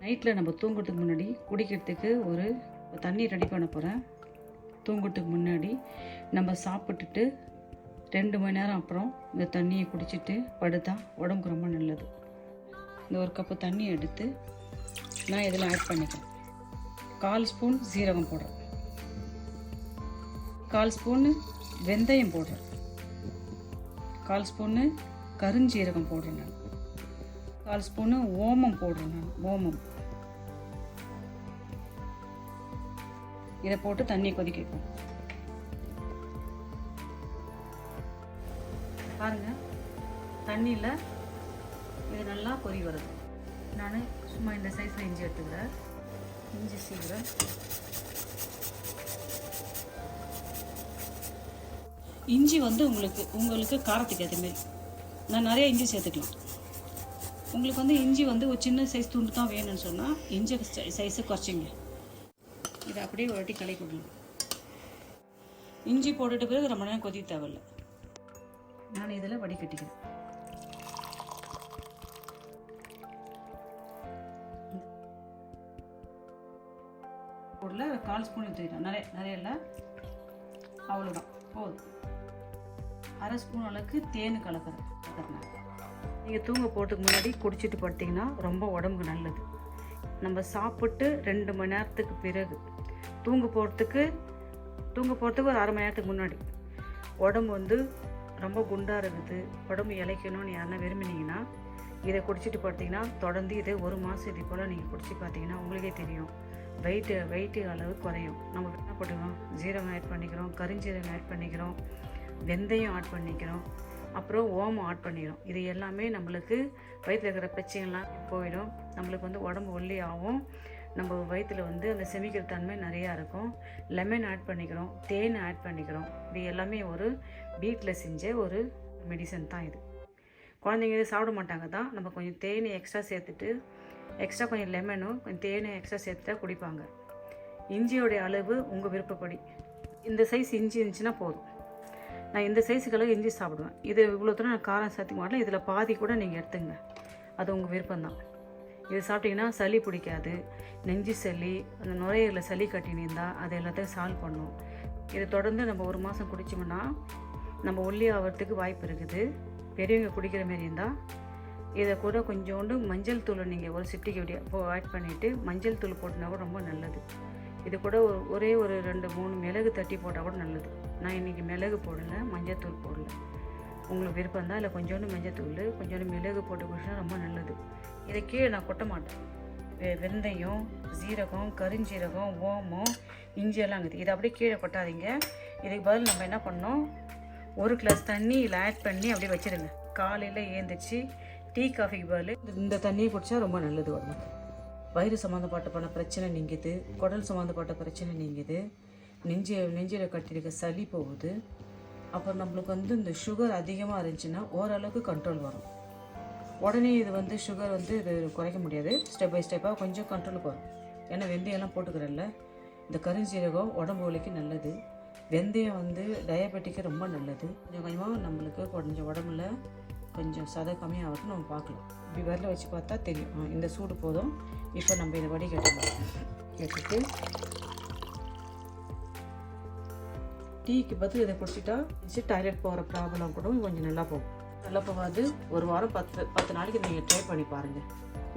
நைட்டில் நம்ம தூங்குறதுக்கு முன்னாடி குடிக்கிறதுக்கு ஒரு தண்ணி ரெடி பண்ண போகிறேன். தூங்குறதுக்கு முன்னாடி நம்ம சாப்பிட்டுட்டு 2 மணி நேரம் அப்புறம் இந்த தண்ணியை குடிச்சிட்டு படுத்தா உடம்புக்கு ரொம்ப நல்லது. இந்த ஒரு கப்பு தண்ணி எடுத்து நான் இதில் ஆட் பண்ணிக்கிறேன். 1/4 ஸ்பூன் சீரகம் போடுறேன், 1/4 ஸ்பூனு வெந்தயம் போடுறேன், 1/4 ஸ்பூனு கருஞ்சீரகம் போடுறேன், நான் 1/4 ஸ்பூனு ஓமம் போடுறேன். நான் ஓமம் இதை போட்டு தண்ணி கொதிக்க வைப்போம். பாருங்க, தண்ணியில் இது நல்லா கொதி வருது. நான் சும்மா இந்த சைஸில் இஞ்சி எடுத்துக்கிறேன். இஞ்சி சீக்கிரம் இஞ்சி வந்து உங்களுக்கு காரத்துக்கு ஏற்ற மாரி நான் நிறைய இஞ்சி சேர்த்துக்கலாம். உங்களுக்கு வந்து இஞ்சி வந்து ஒரு சின்ன சைஸ் துண்டு தான் வேணும்னு சொன்னால் இஞ்சி சைஸை குறைச்சிங்க. இதை அப்படியே ஒரு வாட்டி கலக்கி விடணும். இஞ்சி போட்டுட்டு பிறகு ரொம்ப நேரம் கொதி தேவையில்லை. நான் இதில் வடிகட்டிக்கிறேன். பொருளை 1/4 ஸ்பூன் எடுத்துக்கிட்டேன். நிறைய இல்லை, அவ்வளோதான் போதும். 1/2 ஸ்பூன் அளவுக்கு தேன் கலக்கிறேன். நீங்கள் தூங்க போகிறதுக்கு முன்னாடி குடிச்சிட்டு படுத்திங்கன்னா ரொம்ப உடம்புக்கு நல்லது. நம்ம சாப்பிட்டு 2 மணி நேரத்துக்கு பிறகு தூங்க போகிறதுக்கு ஒரு 1/2 மணி நேரத்துக்கு முன்னாடி உடம்பு வந்து ரொம்ப குண்டாக இருக்குது, உடம்பு இளைக்கணும்னு யாருன்னா விரும்பினீங்கன்னா இதை குடிச்சிட்டு படுத்திங்கன்னா தொடர்ந்து இதை 1 மாதம் இது போல் நீங்கள் குடிச்சு பார்த்தீங்கன்னா உங்களுக்கே தெரியும் வெயிட்டு அளவு குறையும். நம்ம என்ன பண்ணுறோம், ஜீரகம் ஆட் பண்ணிக்கிறோம், கருஞ்சீரகம் ஆட் பண்ணிக்கிறோம், வெந்தயம் ஆட் பண்ணிக்கிறோம், அப்புறம் ஓமம் ஆட் பண்ணிக்கிறோம். இது எல்லாமே நம்மளுக்கு வயிற்றில் இருக்கிற பிரச்சனைலாம் போயிடும். நம்மளுக்கு வந்து உடம்பு ஒல்லி ஆகும். நம்ம வயிற்றில் வந்து அந்த செமிக்கிற தன்மை நிறையா இருக்கும். லெமன் ஆட் பண்ணிக்கிறோம், தேன் ஆட் பண்ணிக்கிறோம். இது எல்லாமே ஒரு வீட்டில் செஞ்ச ஒரு மெடிசன் தான் இது. குழந்தைங்க இது சாப்பிட மாட்டாங்க தான். நம்ம கொஞ்சம் தேனை எக்ஸ்ட்ரா சேர்த்துட்டு கொஞ்சம் லெமனும் கொஞ்சம் தேனை எக்ஸ்ட்ரா சேர்த்துட்டா குடிப்பாங்க. இஞ்சியோடைய அளவு உங்கள் விருப்பப்படி. இந்த சைஸ் இஞ்சி இருந்துச்சுன்னா போதும். நான் இந்த சைஸுக்கெல்லாம் இஞ்சி சாப்பிடுவேன். இது இவ்வளோ தூரம் நான் காரம் சேர்த்துக்க மாட்டேன். இதில் பாதி கூட நீங்கள் எடுத்துங்க, அது உங்கள் விருப்பம்தான். இது சாப்பிட்டிங்கன்னா சளி பிடிக்காது. நெஞ்சு சளி, அந்த நுரையீரலில் சளி கட்டினிருந்தால் அது எல்லாத்தையும் சால்வ் பண்ணும். இதை தொடர்ந்து நம்ம 1 மாதம் குடித்தோம்னா நம்ம ஒல்லி ஆகிறதுக்கு வாய்ப்பு இருக்குது. பெரியவங்க குடிக்கிற மாரி இருந்தால் இதை கூட கொஞ்சோண்டு மஞ்சள் தூளை நீங்கள் ஒரு சிட்டிக்கு ஆட் பண்ணிவிட்டு மஞ்சள் தூள் போட்டுனா கூட ரொம்ப நல்லது. இது கூட ஒரே ஒரு 2-3 மிளகு தட்டி போட்டால் கூட நல்லது. நான் இன்றைக்கி மிளகு போடலை, மஞ்சள் தூள் போடலை. உங்களுக்கு விருப்பம் தான் இல்லை கொஞ்சோண்டு மஞ்சள் தூள் கொஞ்சோண்டு மிளகு போட்டு குடிச்சா ரொம்ப நல்லது. இதை கீழே நான் கொட்ட மாட்டேன். வெந்தயம், சீரகம், கருஞ்சீரகம், ஓமம், இஞ்சி எல்லாம் இருக்குது. இதை அப்படியே கீழே கொட்டாதீங்க. இதுக்கு பதில் நம்ம என்ன பண்ணோம், 1 கிளாஸ் தண்ணி இதில் ஆட் பண்ணி அப்படியே வச்சுருங்க. காலையில் ஏந்திரிச்சு டீ காஃபிக்கு பதில் இந்த தண்ணியை குடித்தா ரொம்ப நல்லது. உடம்புக்கு வயிறு சம்மந்தப்பட்ட பிரச்சனை நீங்குது, குடல் சம்மந்தப்பட்ட பிரச்சனை நீங்குது, நெஞ்சில் கட்டியிருக்க சளி போகுது. அப்புறம் நம்மளுக்கு வந்து இந்த சுகர் அதிகமாக இருந்துச்சுன்னா ஓரளவுக்கு கண்ட்ரோல் வரும். உடனே இது வந்து சுகர் வந்து இது குறைக்க முடியாது. ஸ்டெப் பை ஸ்டெப்பாக கொஞ்சம் கண்ட்ரோலுக்கு வரும். ஏன்னா வெந்தயம்லாம் போட்டுக்கிறல்ல. இந்த கருஞ்சீரகம் உடம்பு வலிக்கு நல்லது. வெந்தயம் வந்து டயபெட்டிக்கு ரொம்ப நல்லது. கொஞ்சம் கொஞ்சமாக நம்மளுக்கு கொஞ்சம் உடம்புல கொஞ்சம் சதை கம்மியாகிறது நம்ம பார்க்கலாம். இப்படி வரல வச்சு பார்த்தா தெரியும். இந்த சூடு போதும். இப்போ நம்ம இதை கேட்டுட்டு டீக்கு பதில் இதை குடிச்சிட்டா டாய்லெட் போகிற ப்ராப்ளம் கூட கொஞ்சம் நல்லா போகாது. 1 வாரம் 10 நாளைக்கு நீங்கள் ட்ரை பண்ணி பாருங்கள்.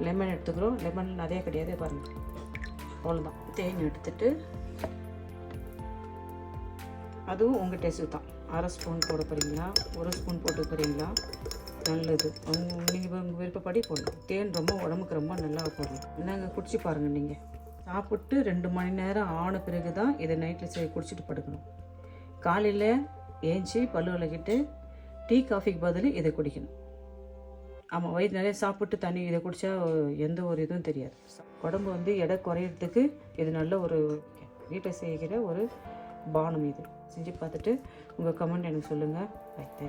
லெமன் எடுத்துக்கிறோம். லெமன் நிறைய கிடையாது பாருங்கள், அவ்வளோதான். தேன் எடுத்துட்டு அதுவும் உங்கள் டேஸ்ட்டு தான். 1/2 ஸ்பூன் போட போகிறீங்களா, 1 ஸ்பூன் போட்டு போகிறீங்களா, நல்லது. நீங்கள் உங்கள் விருப்பப்படி போடணும். தேன் ரொம்ப உடம்புக்கு ரொம்ப நல்லா போடணும். என்னங்க குடிச்சு பாருங்கள். நீங்கள் சாப்பிட்டு 2 மணி நேரம் ஆன பிறகு தான் இதை நைட்டில் குடிச்சிட்டு படுக்கணும். காலையில் ஏஞ்சி பல்லு விளக்கிட்டு டீ காஃபிக்கு பதில் இதை குடிக்கணும். ஆமாம், வயிறு நிறைய சாப்பிட்டு தண்ணி இதை குடித்தா எந்த ஒரு இதுவும் தெரியாது. உடம்பு வந்து எடை குறையிறதுக்கு இது நல்ல ஒரு வீட்டை செய்கிற ஒரு பானம். இது செஞ்சு பார்த்துட்டு உங்கள் கமெண்ட் எனக்கு சொல்லுங்கள். Bye, thank you.